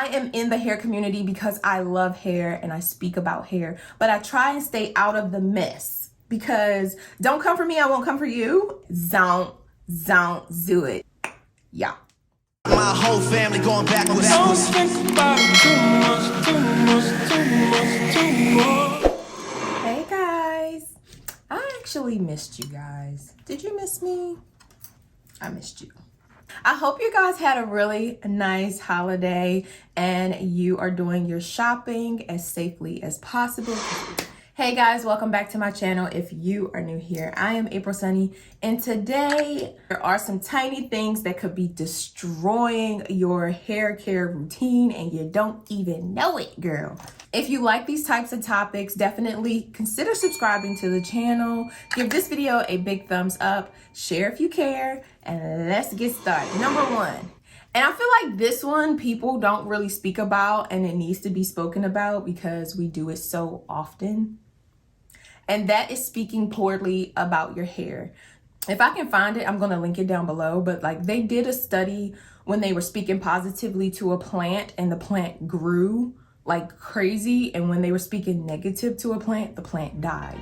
am in the hair community because I love hair and I speak about hair, but I try and stay out of the mess because don't come for me, I won't come for you. Don't do it. Yeah. My whole family going backwards. Don't think about it too much. Hey guys, I actually missed you guys. Did you miss me? I missed you. I hope you guys had a really nice holiday and you are doing your shopping as safely as possible. Hey guys, welcome back to my channel. If you are new here, I am April Sunny, and today there are some tiny things that could be destroying your hair care routine and you don't even know it, girl. If you like these types of topics, definitely consider subscribing to the channel. Give this video a big thumbs up, share if you care, and let's get started. Number one. And I feel like this one people don't really speak about, and it needs to be spoken about because we do it so often. And that is speaking poorly about your hair. If I can find it, I'm going to link it down below. But like they did a study when they were speaking positively to a plant and the plant grew like crazy. And when they were speaking negative to a plant, the plant died.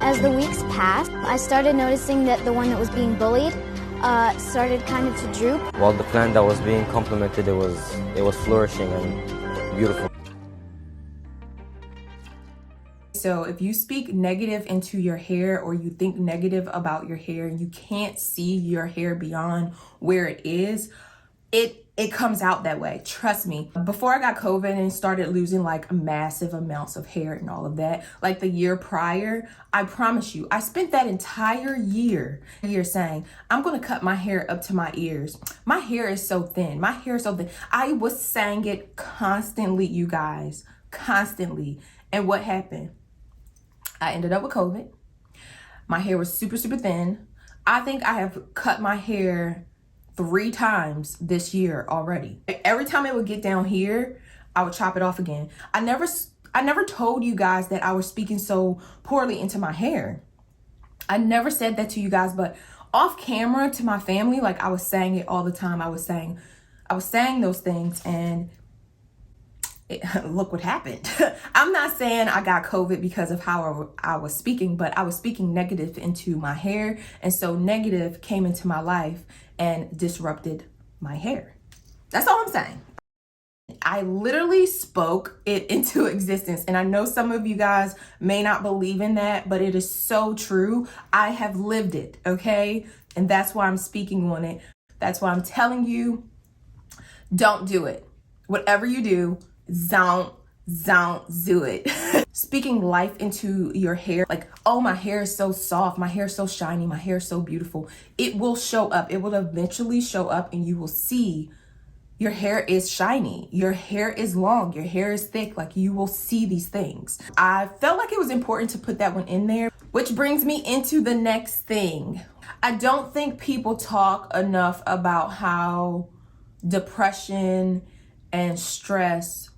As the weeks passed, I started noticing that the one that was being bullied started kind of to droop. While the plant that was being complimented, it was flourishing and beautiful. So if you speak negative into your hair or you think negative about your hair and you can't see your hair beyond where it is, it comes out that way. Trust me. Before I got COVID and started losing like massive amounts of hair and all of that, like the year prior, I promise you, I spent that entire year saying, I'm going to cut my hair up to my ears. My hair is so thin. My hair is so thin. I was saying it constantly, you guys, constantly. And what happened? I ended up with COVID. My hair was super, super thin. I think I have cut my hair 3 times this year already. Every time it would get down here, I would chop it off again. I never told you guys that I was speaking so poorly into my hair. I never said that to you guys, but off camera to my family, like I was saying it all the time. I was saying those things, and look what happened. I'm not saying I got COVID because of how I was speaking, but I was speaking negative into my hair. And so negative came into my life and disrupted my hair. That's all I'm saying. I literally spoke it into existence. And I know some of you guys may not believe in that, but it is so true. I have lived it, okay? And that's why I'm speaking on it. That's why I'm telling you, don't do it. Whatever you do, don't do it. Speaking life into your hair, like, oh, my hair is so soft, my hair is so shiny, my hair is so beautiful. It will show up. It will eventually show up and you will see your hair is shiny, your hair is long, your hair is thick. Like, you will see these things. I felt like it was important to put that one in there, which brings me into the next thing. I don't think people talk enough about how depression and stress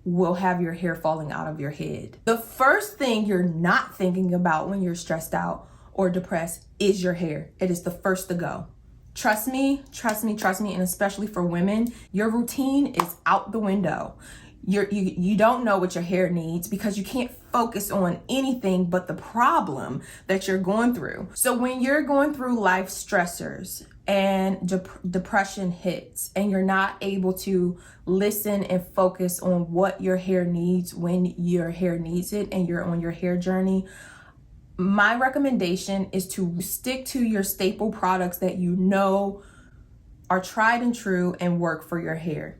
will have your hair falling out of your head. The first thing you're not thinking about when you're stressed out or depressed is your hair. It is the first to go. Trust me, and especially for women, your routine is out the window. You don't know what your hair needs because you can't focus on anything but the problem that you're going through. So when you're going through life stressors and depression hits and you're not able to listen and focus on what your hair needs when your hair needs it and you're on your hair journey, my recommendation is to stick to your staple products that you know are tried and true and work for your hair.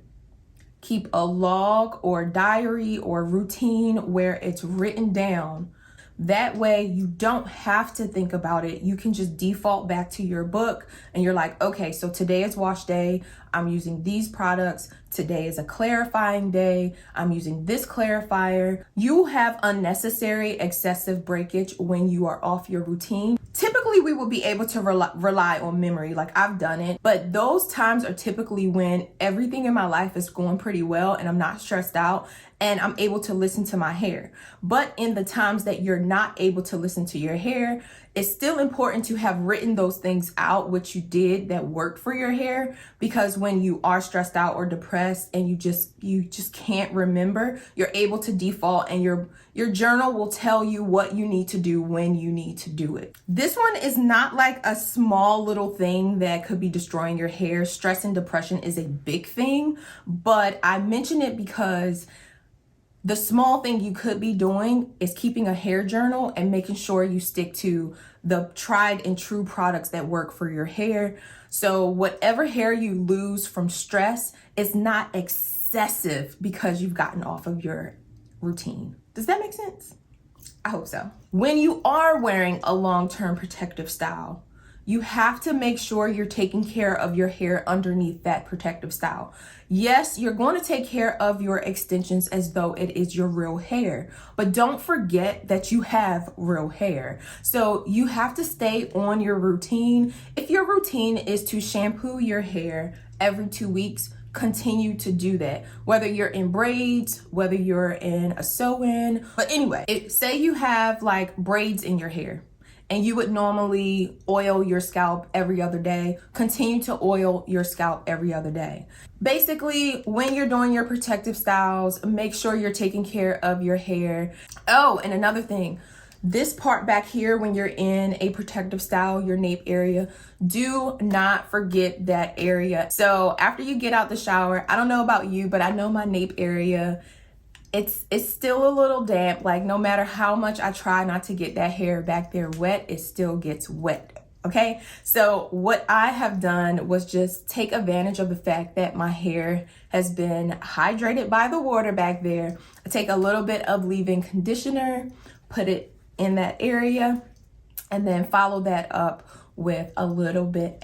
Keep a log or diary or routine where it's written down. That way you don't have to think about it. You can just default back to your book and you're like, okay, so today is wash day. I'm using these products. Today is a clarifying day. I'm using this clarifier. You have unnecessary excessive breakage when you are off your routine. Typically, we will be able to rely on memory, like I've done it, but those times are typically when everything in my life is going pretty well and I'm not stressed out and I'm able to listen to my hair. But in the times that you're not able to listen to your hair, it's still important to have written those things out, what you did that worked for your hair, because when you are stressed out or depressed and you just can't remember, you're able to default and your journal will tell you what you need to do when you need to do it. This one is not like a small little thing that could be destroying your hair. Stress and depression is a big thing, but I mention it because the small thing you could be doing is keeping a hair journal and making sure you stick to the tried and true products that work for your hair. So whatever hair you lose from stress is not excessive because you've gotten off of your routine. Does that make sense? I hope so. When you are wearing a long-term protective style, you have to make sure you're taking care of your hair underneath that protective style. Yes, you're going to take care of your extensions as though it is your real hair, but don't forget that you have real hair. So you have to stay on your routine. If your routine is to shampoo your hair every 2 weeks, continue to do that, whether you're in braids, whether you're in a sew-in. But anyway, say you have like braids in your hair and you would normally oil your scalp every other day, continue to oil your scalp every other day. Basically, when you're doing your protective styles, make sure you're taking care of your hair. Oh, and another thing, this part back here, when you're in a protective style, your nape area, do not forget that area. So after you get out the shower, I don't know about you, but I know my nape area, it's still a little damp. Like no matter how much I try not to get that hair back there wet, it still gets wet. Okay, so what I have done was just take advantage of the fact that my hair has been hydrated by the water back there. I take a little bit of leave-in conditioner, put it in that area, and then follow that up with a little bit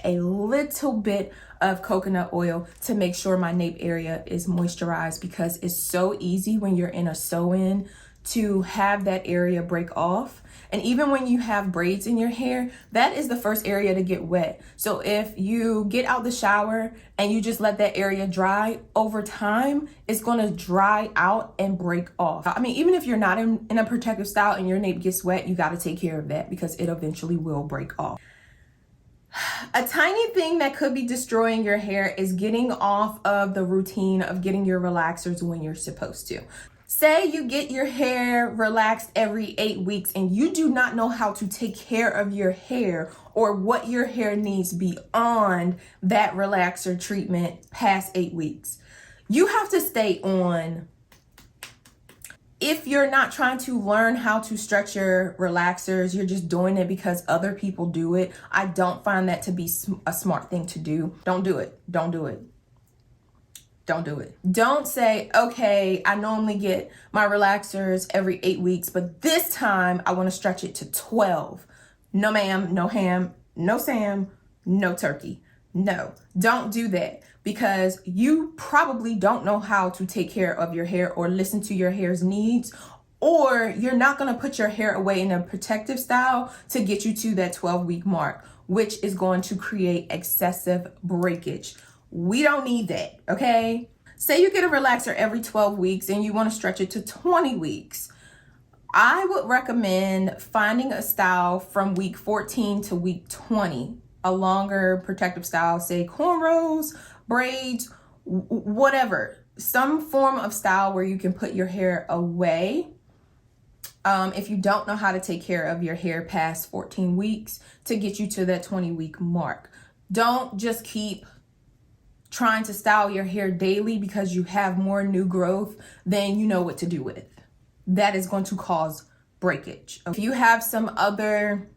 of coconut oil to make sure my nape area is moisturized, because it's so easy when you're in a sew-in to have that area break off. And even when you have braids in your hair, that is the first area to get wet. So if you get out the shower and you just let that area dry, over time, it's gonna dry out and break off. I mean, even if you're not in a protective style and your nape gets wet, you gotta take care of that because it eventually will break off. A tiny thing that could be destroying your hair is getting off of the routine of getting your relaxers when you're supposed to. Say you get your hair relaxed every 8 weeks and you do not know how to take care of your hair or what your hair needs beyond that relaxer treatment past 8 weeks. You have to stay on. If you're not trying to learn how to stretch your relaxers, you're just doing it because other people do it, I don't find that to be a smart thing to do. Don't do it. Don't do it. Don't do it. Don't say, okay, I normally get my relaxers every 8 weeks, but this time I want to stretch it to 12. No ma'am, no ham, no Sam, no turkey. No, don't do that, because you probably don't know how to take care of your hair or listen to your hair's needs, or you're not going to put your hair away in a protective style to get you to that 12-week mark, which is going to create excessive breakage. We don't need that, okay? Say you get a relaxer every 12 weeks and you want to stretch it to 20 weeks. I would recommend finding a style from week 14 to week 20, a longer protective style, say cornrows, braids, whatever. Some form of style where you can put your hair away if you don't know how to take care of your hair past 14 weeks to get you to that 20-week mark. Don't just keep trying to style your hair daily because you have more new growth than you know what to do with. That is going to cause breakage. If you have some other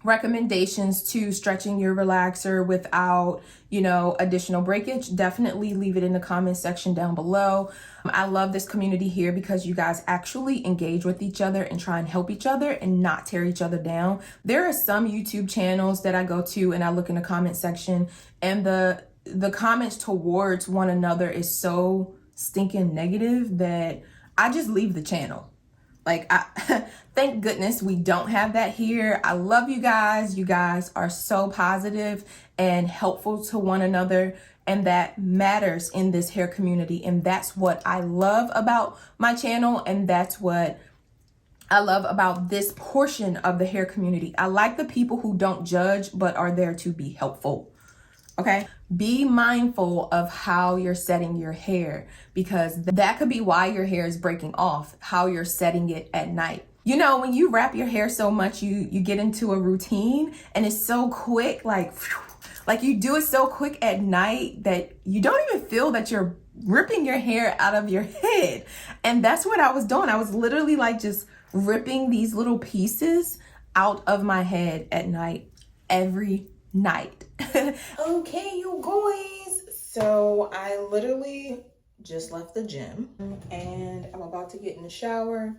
recommendations to stretching your relaxer without, additional breakage, definitely leave it in the comment section down below. I love this community here because you guys actually engage with each other and try and help each other and not tear each other down. There are some YouTube channels that I go to and I look in the comment section and the the comments towards one another is so stinking negative that I just leave the channel. Like, thank goodness we don't have that here. I love you guys. You guys are so positive and helpful to one another, and that matters in this hair community. And that's what I love about my channel, and that's what I love about this portion of the hair community. I like the people who don't judge but are there to be helpful. Okay, be mindful of how you're setting your hair, because that could be why your hair is breaking off, how you're setting it at night. You know, when you wrap your hair so much, you get into a routine and it's so quick, like you do it so quick at night that you don't even feel that you're ripping your hair out of your head. And that's what I was doing. I was literally like just ripping these little pieces out of my head at night, every night. Okay, you guys, so I literally just left the gym and I'm about to get in the shower,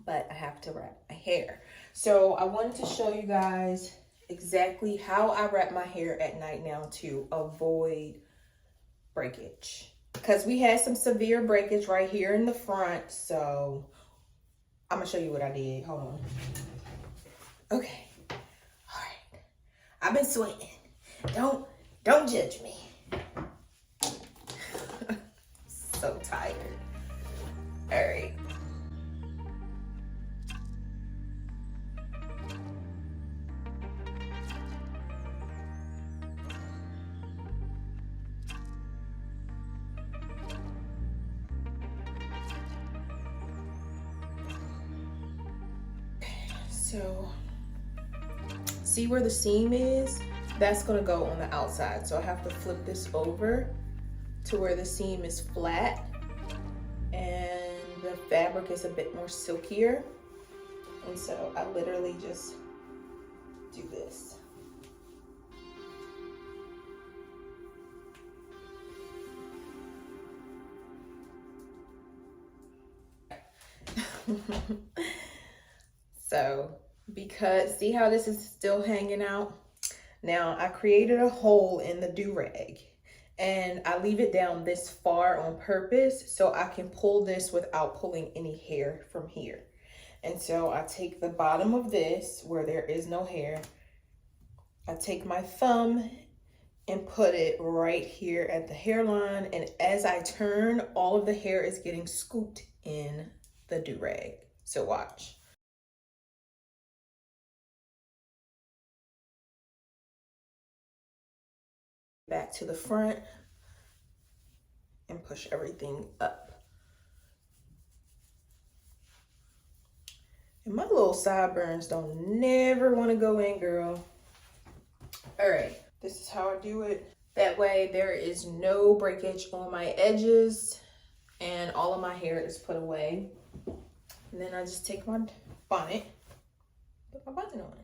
but I have to wrap my hair. So I wanted to show you guys exactly how I wrap my hair at night now to avoid breakage, because we had some severe breakage right here in the front. So I'm gonna show you what I did. Hold on. Okay. I've been sweating. Don't judge me. So tired. All right. So see where the seam is? That's gonna go on the outside. So I have to flip this over to where the seam is flat and the fabric is a bit more silkier. And so I literally just do this. So, because see how this is still hanging out? Now I created a hole in the do-rag and I leave it down this far on purpose so I can pull this without pulling any hair from here. And so I take the bottom of this where there is no hair, I take my thumb and put it right here at the hairline, and as I turn, all of the hair is getting scooped in the do-rag. So watch. Back to the front and push everything up. And my little sideburns don't never want to go in, girl. All right, this is how I do it. That way there is no breakage on my edges and all of my hair is put away. And then I just take my bonnet, put my bonnet on.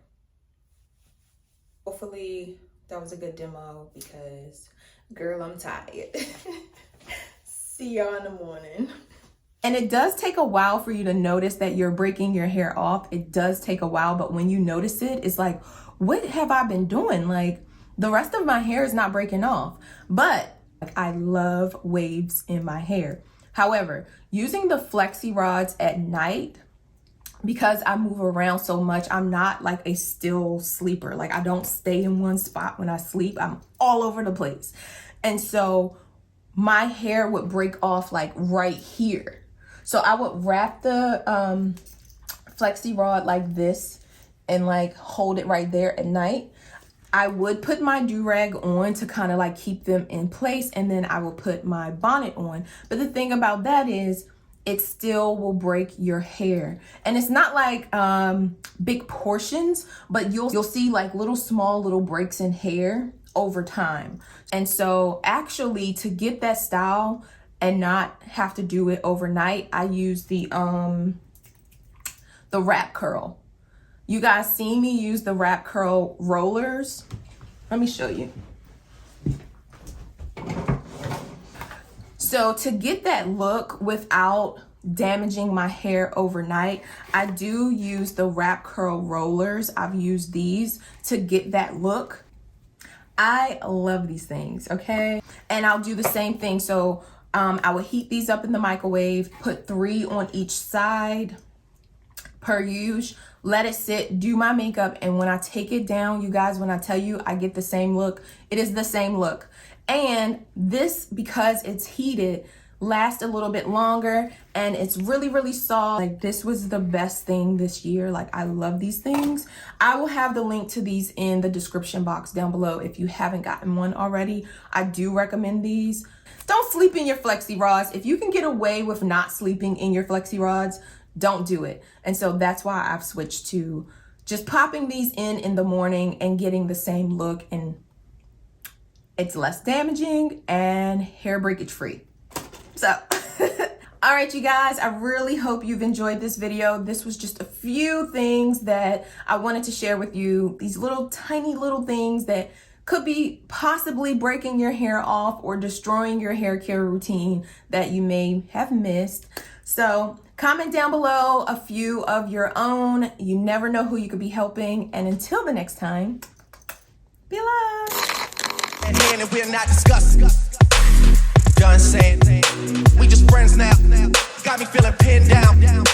Hopefully that was a good demo, because girl, I'm tired. See y'all in the morning. And it does take a while for you to notice that you're breaking your hair off. It does take a while, but when you notice it, it's like, what have I been doing? Like, the rest of my hair is not breaking off, but I love waves in my hair. However, using the flexi rods at night, because I move around so much, I'm not like a still sleeper. Like, I don't stay in one spot when I sleep. I'm all over the place. And so my hair would break off like right here. So I would wrap the flexi rod like this and like hold it right there at night. I would put my do-rag on to kind of like keep them in place, and then I will put my bonnet on. But the thing about that is, it still will break your hair. And it's not like big portions, but you'll see like small little breaks in hair over time. And so actually, to get that style and not have to do it overnight, I use the wrap curl. You guys see me use the wrap curl rollers. Let me show you. So to get that look without damaging my hair overnight, I do use the wrap curl rollers. I've used these to get that look. I love these things, okay? And I'll do the same thing. So I will heat these up in the microwave, put 3 on each side per use, let it sit, do my makeup, and when I take it down, you guys, when I tell you I get the same look, it is the same look. And this, because it's heated, lasts a little bit longer, and it's really, really soft. Like, this was the best thing this year. Like, I love these things. I will have the link to these in the description box down below if you haven't gotten one already. I do recommend these. Don't sleep in your flexi rods. If you can get away with not sleeping in your flexi rods, don't do it. And so that's why I've switched to just popping these in the morning and getting the same look, and it's less damaging and hair breakage free. So, all right, you guys, I really hope you've enjoyed this video. This was just a few things that I wanted to share with you. These little tiny little things that could be possibly breaking your hair off or destroying your hair care routine that you may have missed. So comment down below a few of your own. You never know who you could be helping. And until the next time, be loved. And we're not discussing. Done saying, we just friends now. Got me feeling pinned down.